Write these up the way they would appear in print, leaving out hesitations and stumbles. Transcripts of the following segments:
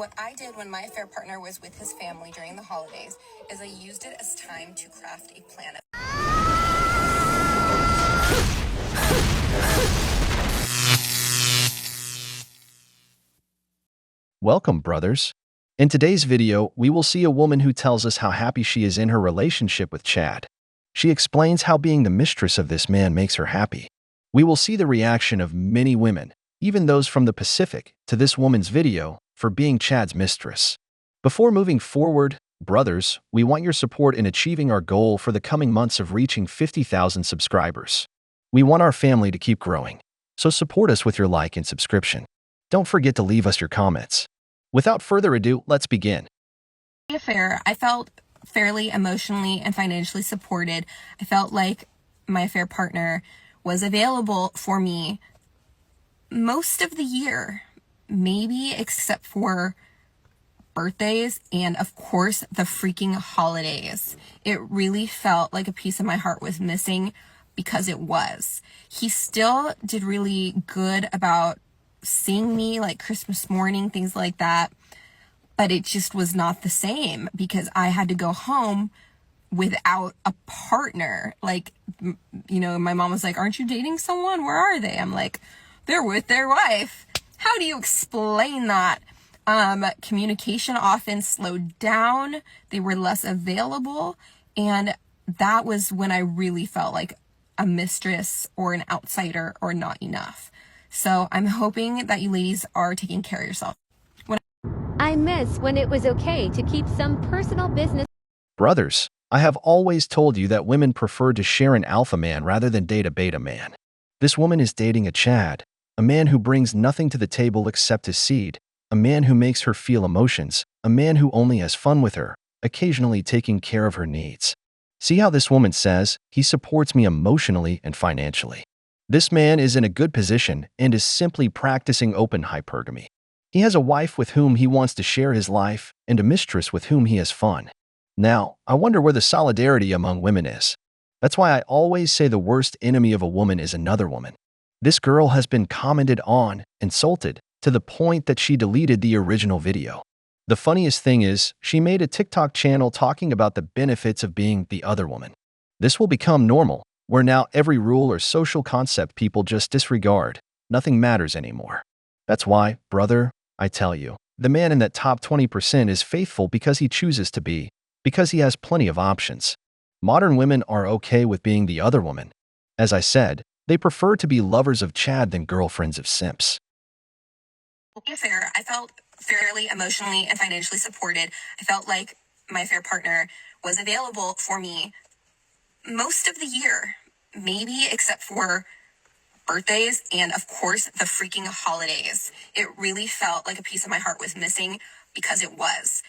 What I did when my affair partner was with his family during the holidays is I used it as time to craft a plan. Welcome, brothers. In today's video, we will see a woman who tells us how happy she is in her relationship with Chad. She explains how being the mistress of this man makes her happy. We will see the reaction of many women, even those from the Pacific, to this woman's video for being Chad's mistress. Before moving forward, brothers, we want your support in achieving our goal for the coming months of reaching 50,000 subscribers. We want our family to keep growing, so support us with your like and subscription. Don't forget to leave us your comments. Without further ado, let's begin. Affair, I felt fairly emotionally and financially supported. I felt like my affair partner was available for me most of the year, maybe except for birthdays and of course the freaking holidays. It really felt like a piece of my heart was missing because it was. He still did really good about seeing me like Christmas morning, things like that. But it just was not the same because I had to go home without a partner. Like, my mom was like, "Aren't you dating someone? Where are they?" I'm like, "They're with their wife." How do you explain that? Communication often slowed down. They were less available. And that was when I really felt like a mistress or an outsider or not enough. So I'm hoping that you ladies are taking care of yourself. I miss when it was okay to keep some personal business. Brothers, I have always told you that women prefer to share an alpha man rather than date a beta man. This woman is dating a Chad, a man who brings nothing to the table except his seed, a man who makes her feel emotions, a man who only has fun with her, occasionally taking care of her needs. See how this woman says, "He supports me emotionally and financially." This man is in a good position and is simply practicing open hypergamy. He has a wife with whom he wants to share his life and a mistress with whom he has fun. Now, I wonder where the solidarity among women is. That's why I always say the worst enemy of a woman is another woman. This girl has been commented on, insulted, to the point that she deleted the original video. The funniest thing is, she made a TikTok channel talking about the benefits of being the other woman. This will become normal, where now every rule or social concept people just disregard. Nothing matters anymore. That's why, brother, I tell you, the man in that top 20% is faithful because he chooses to be, because he has plenty of options. Modern women are okay with being the other woman. As I said, they prefer to be lovers of Chad than girlfriends of simps. Affair, I felt fairly emotionally and financially supported. I felt like my affair partner was available for me most of the year, maybe except for birthdays and of course the freaking holidays. It really felt like a piece of my heart was missing because it was.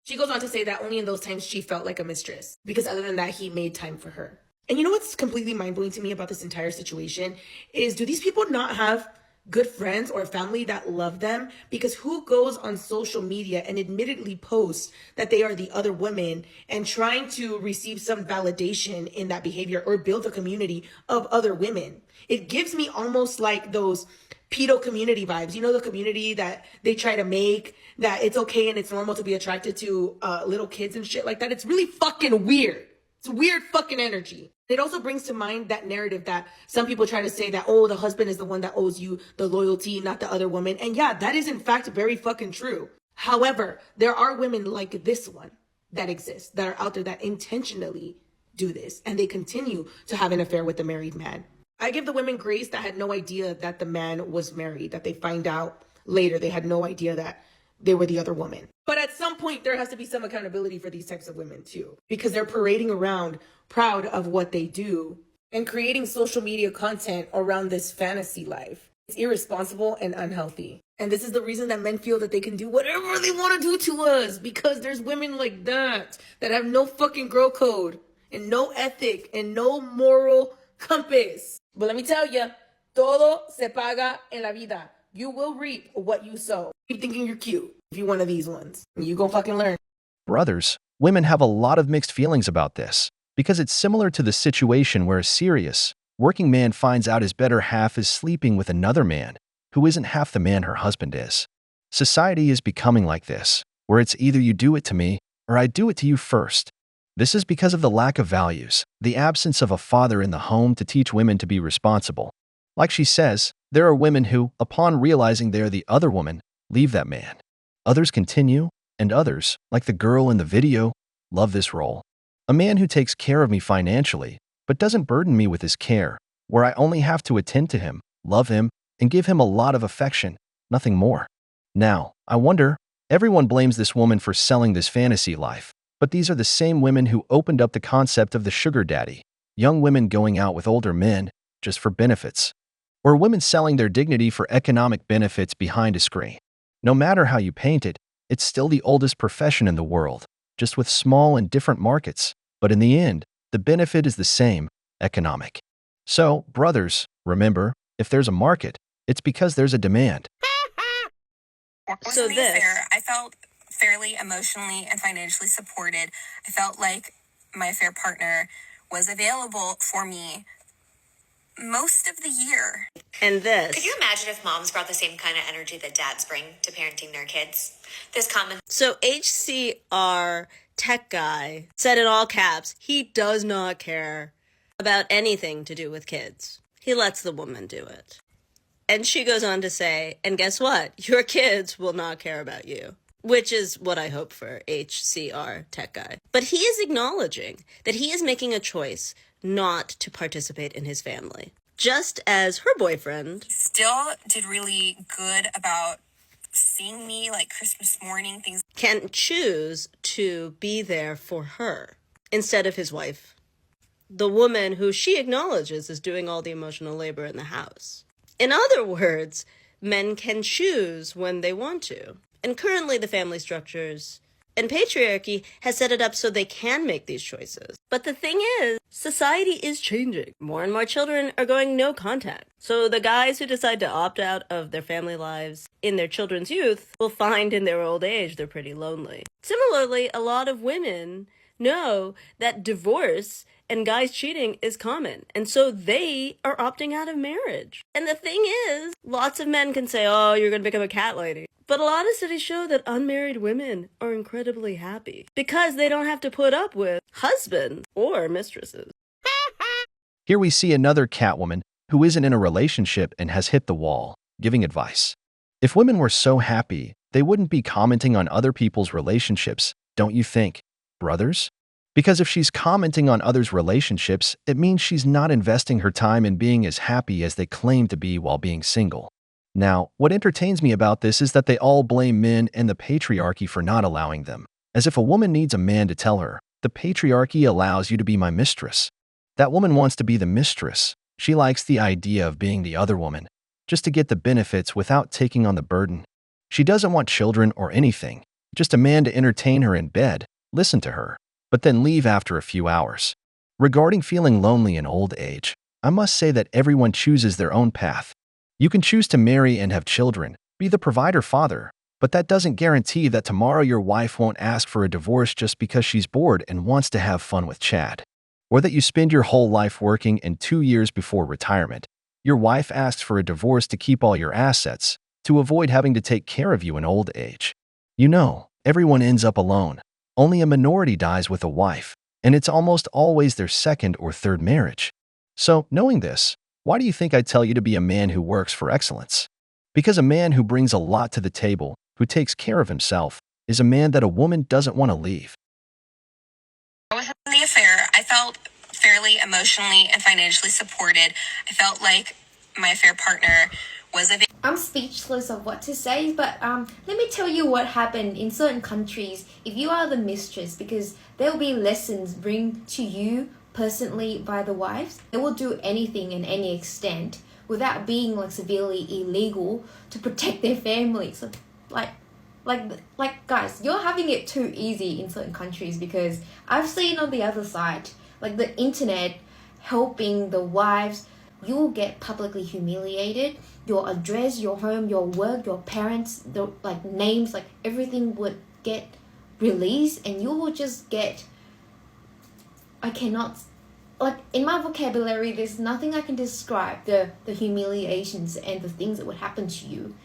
She goes on to say that only in those times she felt like a mistress, because other than that, he made time for her. And you know what's completely mind-blowing to me about this entire situation is, do these people not have good friends or family that love them? Because who goes on social media and admittedly posts that they are the other women and trying to receive some validation in that behavior or build a community of other women? It gives me almost like those pedo community vibes. You know, the community that they try to make, that it's okay and it's normal to be attracted to little kids and shit like that. It's really fucking weird. It's weird fucking energy. It also brings to mind that narrative that some people try to say that, oh, the husband is the one that owes you the loyalty, not the other woman. And yeah, that is in fact very fucking true. However, there are women like this one that exist, that are out there that intentionally do this, and they continue to have an affair with the married man. I give the women grace that had no idea that the man was married, that they find out later. They had no idea that they were the other woman. But at some point, there has to be some accountability for these types of women too, because they're parading around proud of what they do and creating social media content around this fantasy life. It's irresponsible and unhealthy. And this is the reason that men feel that they can do whatever they want to do to us, because there's women like that have no fucking girl code and no ethic and no moral compass. But let me tell you, todo se paga en la vida. You will reap what you sow. Keep thinking you're cute if you're one of these ones. You gon' fucking learn. Brothers, women have a lot of mixed feelings about this, because it's similar to the situation where a serious, working man finds out his better half is sleeping with another man who isn't half the man her husband is. Society is becoming like this, where it's either you do it to me or I do it to you first. This is because of the lack of values, the absence of a father in the home to teach women to be responsible. Like she says, there are women who, upon realizing they are the other woman, leave that man. Others continue, and others, like the girl in the video, love this role. A man who takes care of me financially, but doesn't burden me with his care, where I only have to attend to him, love him, and give him a lot of affection, nothing more. Now, I wonder, everyone blames this woman for selling this fantasy life, but these are the same women who opened up the concept of the sugar daddy, young women going out with older men just for benefits, or women selling their dignity for economic benefits behind a screen. No matter how you paint it, it's still the oldest profession in the world, just with small and different markets, but in the end, the benefit is the same, economic. So, brothers, remember, if there's a market, it's because there's a demand. So I felt fairly emotionally and financially supported. I felt like my affair partner was available for me most of the year. And this. Could you imagine if moms brought the same kind of energy that dads bring to parenting their kids? This comment. So HCR tech guy said in all caps, he does not care about anything to do with kids. He lets the woman do it. And she goes on to say, and guess what? Your kids will not care about you. Which is what I hope for HCR tech guy. But he is acknowledging that he is making a choice not to participate in his family. Just as her boyfriend Still did really good about seeing me like Christmas morning, things. can choose to be there for her instead of his wife, the woman who she acknowledges is doing all the emotional labor in the house. In other words, men can choose when they want to. And currently the family structures and patriarchy has set it up so they can make these choices. But the thing is, society is changing. More and more children are going no contact. So the guys who decide to opt out of their family lives in their children's youth will find in their old age they're pretty lonely. Similarly, a lot of women know that divorce and guys cheating is common, and so they are opting out of marriage. And the thing is, lots of men can say, oh, you're going to become a cat lady. But a lot of studies show that unmarried women are incredibly happy because they don't have to put up with husbands or mistresses. Here we see another Catwoman who isn't in a relationship and has hit the wall, giving advice. If women were so happy, they wouldn't be commenting on other people's relationships, don't you think, brothers? Because if she's commenting on others' relationships, it means she's not investing her time in being as happy as they claim to be while being single. Now, what entertains me about this is that they all blame men and the patriarchy for not allowing them. As if a woman needs a man to tell her, the patriarchy allows you to be my mistress. That woman wants to be the mistress. She likes the idea of being the other woman, just to get the benefits without taking on the burden. She doesn't want children or anything, just a man to entertain her in bed, listen to her, but then leave after a few hours. Regarding feeling lonely in old age, I must say that everyone chooses their own path. You can choose to marry and have children, be the provider father, but that doesn't guarantee that tomorrow your wife won't ask for a divorce just because she's bored and wants to have fun with Chad. Or that you spend your whole life working and 2 years before retirement, your wife asks for a divorce to keep all your assets, to avoid having to take care of you in old age. You know, everyone ends up alone. Only a minority dies with a wife, and it's almost always their second or third marriage. So, knowing this, why do you think I tell you to be a man who works for excellence? Because a man who brings a lot to the table, who takes care of himself, is a man that a woman doesn't want to leave. Within the affair, I felt fairly emotionally and financially supported. I felt like my affair partner was available. I'm speechless of what to say, but let me tell you what happened in certain countries if you are the mistress, because there will be lessons bring to you personally by the wives. They will do anything in any extent without being like severely illegal to protect their families. So, like guys, you're having it too easy in certain countries, because I've seen on the other side, like the internet helping the wives. You'll get publicly humiliated. Your address, your home, your work, your parents, the like names, like everything would get released, and you will just get. I cannot, like in my vocabulary, there's nothing I can describe the humiliations and the things that would happen to you.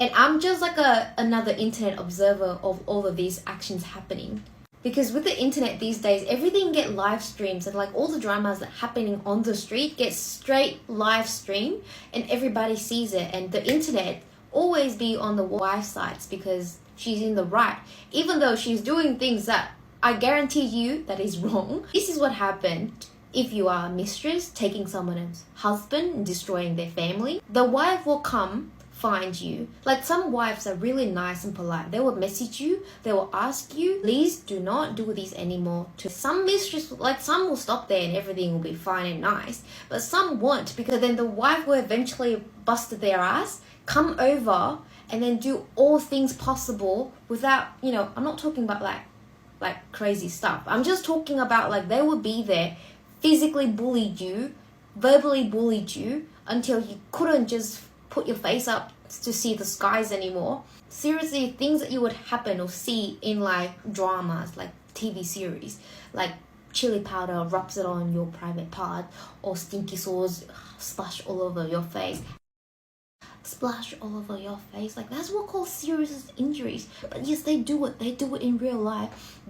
And I'm just like another internet observer of all of these actions happening. Because with the internet these days, everything get live streams, and like all the dramas that happening on the street get straight live stream and everybody sees it. And the internet always be on the wife's sides because she's in the right, even though she's doing things that I guarantee you that is wrong. This is what happened if you are a mistress taking someone's husband and destroying their family. The wife will come find you. Like, some wives are really nice and polite. They will message you, they will ask you, please do not do this anymore. To some mistress, like, some will stop there and everything will be fine and nice, but some won't, because then the wife will eventually bust their ass, come over and then do all things possible without, you know, I'm not talking about like crazy stuff. I'm just talking about like they will be there, physically bullied you, verbally bullied you until you couldn't just put your face up to see the skies anymore. Seriously, things that you would happen or see in like dramas, like TV series, like chili powder rubs it on your private part, or stinky sauce splash all over your face. Splash all over your face. Like, that's what called serious injuries. But yes, they do it in real life.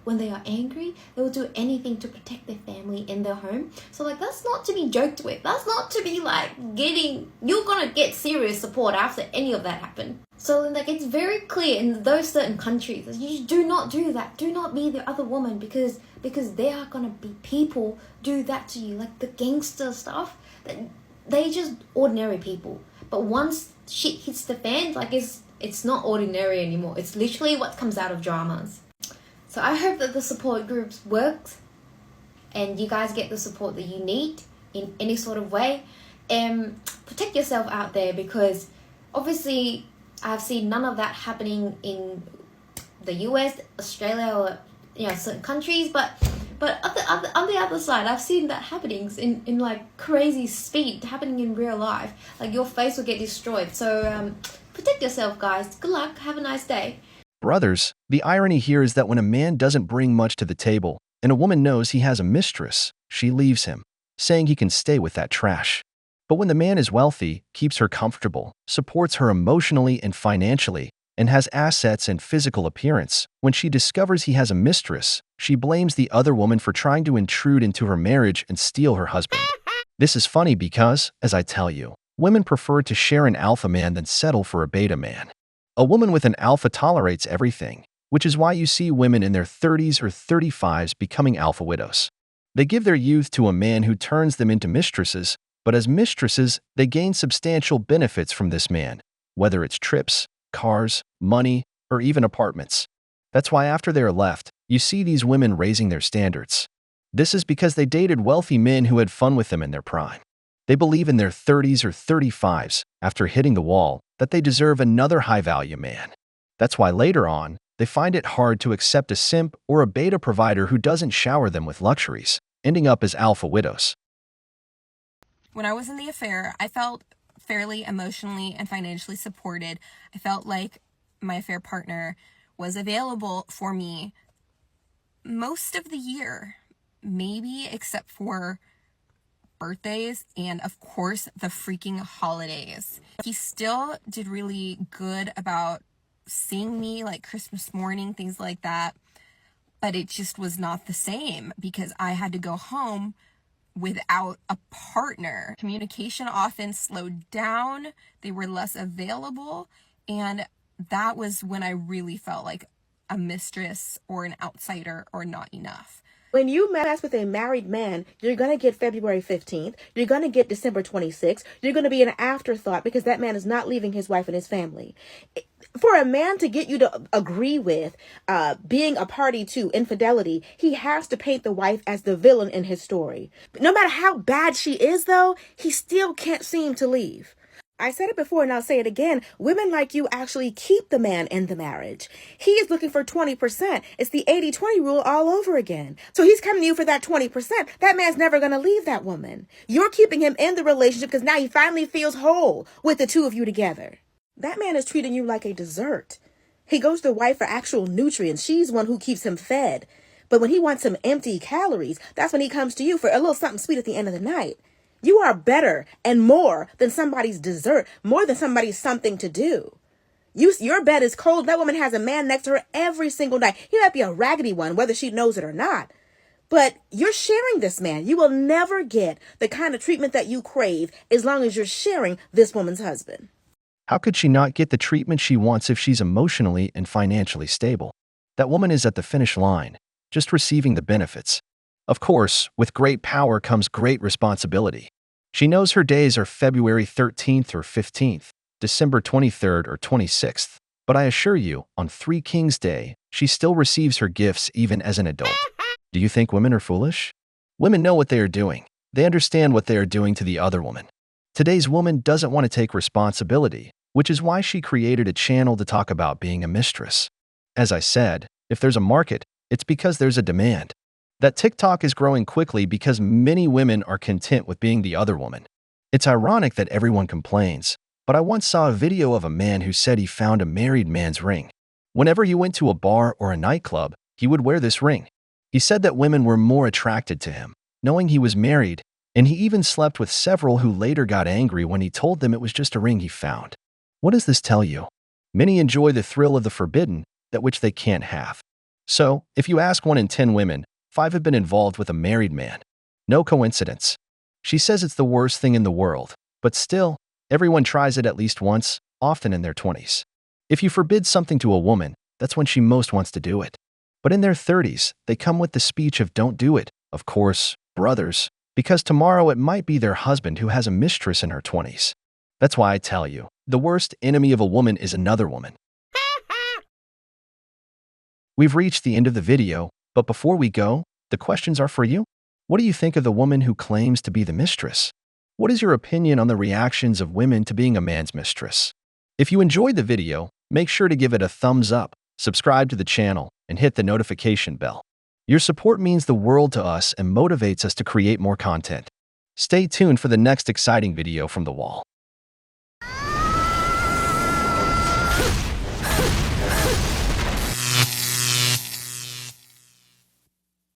When they are angry, they will do anything to protect their family and their home. So like, that's not to be joked with. That's not to be like you're gonna get serious support after any of that happen. So like, it's very clear in those certain countries that you do not do that. Do not be the other woman, because there are gonna be people do that to you, like the gangster stuff. That they just ordinary people. But once shit hits the fan, like it's not ordinary anymore. It's literally what comes out of dramas. So I hope that the support groups works and you guys get the support that you need in any sort of way. And protect yourself out there, because obviously I've seen none of that happening in the US, Australia, or certain countries, but on the other side, I've seen that happenings in like crazy speed happening in real life. Like, your face will get destroyed. So protect yourself, guys. Good luck. Have a nice day. Brothers, the irony here is that when a man doesn't bring much to the table and a woman knows he has a mistress, she leaves him, saying he can stay with that trash. But when the man is wealthy, keeps her comfortable, supports her emotionally and financially, and has assets and physical appearance, when she discovers he has a mistress, she blames the other woman for trying to intrude into her marriage and steal her husband. This is funny because, as I tell you, women prefer to share an alpha man than settle for a beta man. A woman with an alpha tolerates everything, which is why you see women in their 30s or 35s becoming alpha widows. They give their youth to a man who turns them into mistresses, but as mistresses, they gain substantial benefits from this man, whether it's trips, cars, money, or even apartments. That's why after they are left, you see these women raising their standards. This is because they dated wealthy men who had fun with them in their prime. They believe in their 30s or 35s, after hitting the wall, that they deserve another high-value man. That's why later on, they find it hard to accept a simp or a beta provider who doesn't shower them with luxuries, ending up as alpha widows. When I was in the affair, I felt fairly emotionally and financially supported. I felt like my affair partner was available for me most of the year, maybe except for birthdays and of course the freaking holidays. He still did really good about seeing me like Christmas morning, things like that, but it just was not the same because I had to go home without a partner. Communication often slowed down, they were less available, and that was when I really felt like a mistress or an outsider or not enough. When you mess with a married man, you're going to get February 15th. You're going to get December 26th. You're going to be an afterthought because that man is not leaving his wife and his family. For a man to get you to agree with being a party to infidelity, he has to paint the wife as the villain in his story. But no matter how bad she is, though, he still can't seem to leave. I said it before and I'll say it again. Women like you actually keep the man in the marriage. He is looking for 20%. It's the 80-20 rule all over again. So he's coming to you for that 20%. That man's never going to leave that woman. You're keeping him in the relationship because now he finally feels whole with the two of you together. That man is treating you like a dessert. He goes to the wife for actual nutrients. She's one who keeps him fed. But when he wants some empty calories, that's when he comes to you for a little something sweet at the end of the night. You are better and more than somebody's dessert, more than somebody's something to do. Your bed is cold. That woman has a man next to her every single night. He might be a raggedy one, whether she knows it or not. But you're sharing this man. You will never get the kind of treatment that you crave as long as you're sharing this woman's husband. How could she not get the treatment she wants if she's emotionally and financially stable? That woman is at the finish line, just receiving the benefits. Of course, with great power comes great responsibility. She knows her days are February 13th or 15th, December 23rd or 26th, but I assure you, on Three Kings Day, she still receives her gifts even as an adult. Do you think women are foolish? Women know what they are doing. They understand what they are doing to the other woman. Today's woman doesn't want to take responsibility, which is why she created a channel to talk about being a mistress. As I said, if there's a market, it's because there's a demand. That TikTok is growing quickly because many women are content with being the other woman. It's ironic that everyone complains, but I once saw a video of a man who said he found a married man's ring. Whenever he went to a bar or a nightclub, he would wear this ring. He said that women were more attracted to him, knowing he was married, and he even slept with several who later got angry when he told them it was just a ring he found. What does this tell you? Many enjoy the thrill of the forbidden, that which they can't have. So, if you ask 1 in 10 women, 5 have been involved with a married man. No coincidence. She says it's the worst thing in the world, but still, everyone tries it at least once, often in their 20s. If you forbid something to a woman, that's when she most wants to do it. But in their 30s, they come with the speech of don't do it, of course, brothers, because tomorrow it might be their husband who has a mistress in her 20s. That's why I tell you, the worst enemy of a woman is another woman. We've reached the end of the video, but before we go, the questions are for you. What do you think of the woman who claims to be the mistress? What is your opinion on the reactions of women to being a man's mistress? If you enjoyed the video, make sure to give it a thumbs up, subscribe to the channel, and hit the notification bell. Your support means the world to us and motivates us to create more content. Stay tuned for the next exciting video from The Wall.